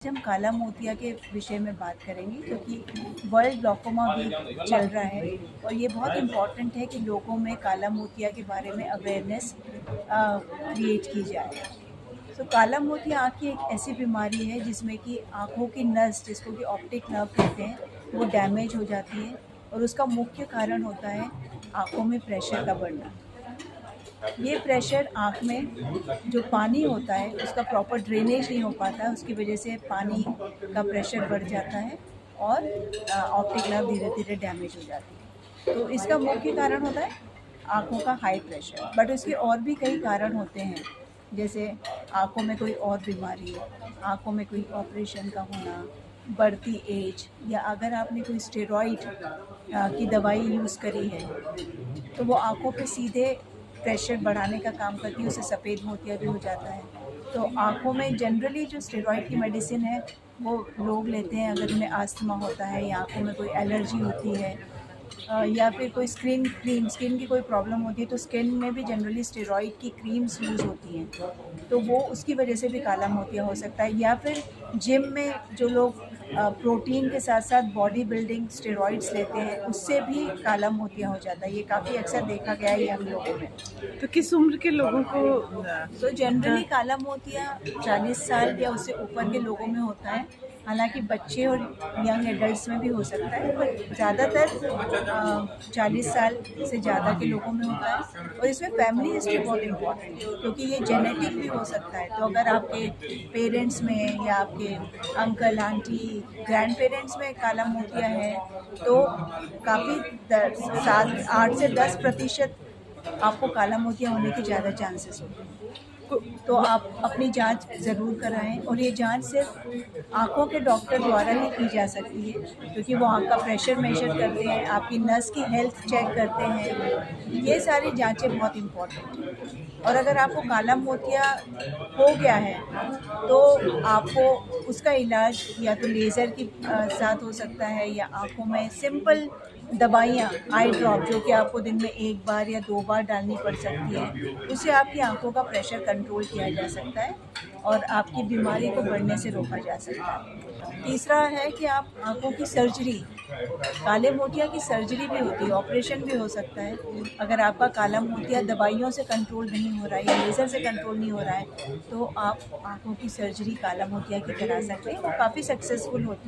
आज हम काला मोतिया के विषय में बात करेंगे क्योंकि वर्ल्ड ग्लूकोमा वीक चल रहा है और ये बहुत इम्पॉर्टेंट है कि लोगों में काला मोतिया के बारे में अवेयरनेस क्रिएट की जाए। तो काला मोतिया आँख की एक ऐसी बीमारी है जिसमें कि आँखों की नस, जिसको कि ऑप्टिक नर्व कहते हैं, वो डैमेज हो जाती है और उसका मुख्य कारण होता है आँखों में प्रेशर का बढ़ना। ये प्रेशर आँख में जो पानी होता है उसका प्रॉपर ड्रेनेज नहीं हो पाता है, उसकी वजह से पानी का प्रेशर बढ़ जाता है और ऑप्टिक नर्व धीरे धीरे डैमेज हो जाती है। तो इसका मुख्य कारण होता है आँखों का हाई प्रेशर, बट इसके और भी कई कारण होते हैं, जैसे आँखों में कोई और बीमारी, आँखों में कोई ऑपरेशन का होना, बढ़ती एज, या अगर आपने कोई स्टेरॉइड की दवाई यूज़ करी है तो वो आँखों पे सीधे प्रेशर बढ़ाने का काम करती है, उससे सफ़ेद मोतिया भी हो जाता है। तो आँखों में जनरली जो स्टेरॉइड की मेडिसिन है वो लोग लेते हैं अगर उन्हें अस्थमा होता है या आँखों में कोई एलर्जी होती है या फिर कोई स्किन की कोई प्रॉब्लम होती है, तो स्किन में भी जनरली स्टेरॉइड की क्रीम्स यूज़ होती हैं, तो वो उसकी वजह से भी काला मोतिया हो सकता है। या फिर जिम में जो लोग प्रोटीन के साथ साथ बॉडी बिल्डिंग स्टेरॉइड्स लेते हैं, उससे भी काला मोतिया हो जाता है। ये काफ़ी अक्सर देखा गया है यंग लोगों में। तो किस उम्र के लोगों को? तो जनरली काला मोतिया 40 साल या उससे ऊपर के लोगों में होता है, हालांकि बच्चे और यंग एडल्ट्स में भी हो सकता है, पर ज़्यादातर 40 साल से ज़्यादा के लोगों में होता है। और इसमें फैमिली हिस्ट्री बहुत इम्पॉर्टेंट है क्योंकि ये जेनेटिक भी हो सकता है। तो अगर आपके पेरेंट्स में या आपके अंकल आंटी ग्रैंड पेरेंट्स में काला मोतिया है तो काफ़ी 8 से 10% आपको काला मोतिया होने के ज़्यादा चांसेस होते हैं। तो आप अपनी जांच ज़रूर कराएं, और ये जांच सिर्फ आँखों के डॉक्टर द्वारा ही की जा सकती है क्योंकि वो आँख का प्रेशर मेजर करते हैं, आपकी नस की हेल्थ चेक करते हैं। ये सारी जांचें बहुत इम्पॉर्टेंट हैं। और अगर आपको काला मोतिया हो गया है तो आपको उसका इलाज या तो लेज़र के साथ हो सकता है या आँखों में सिंपल दवाइयाँ, आई ड्रॉप, जो कि आपको दिन में 1 बार या 2 बार डालनी पड़ सकती है, उससे आपकी आँखों का प्रेशर कंट्रोल किया जा सकता है और आपकी बीमारी को बढ़ने से रोका जा सकता है। तीसरा है कि आप आँखों की सर्जरी, काले मोतिया की सर्जरी भी होती है, ऑपरेशन भी हो सकता है। अगर आपका काला मोतिया दवाइयों से कंट्रोल नहीं हो रहा है या लेज़र से कंट्रोल नहीं हो रहा है तो आप आँखों की सर्जरी काला मोतिया की करा सकते हैं, वो काफ़ी सक्सेसफुल होती है।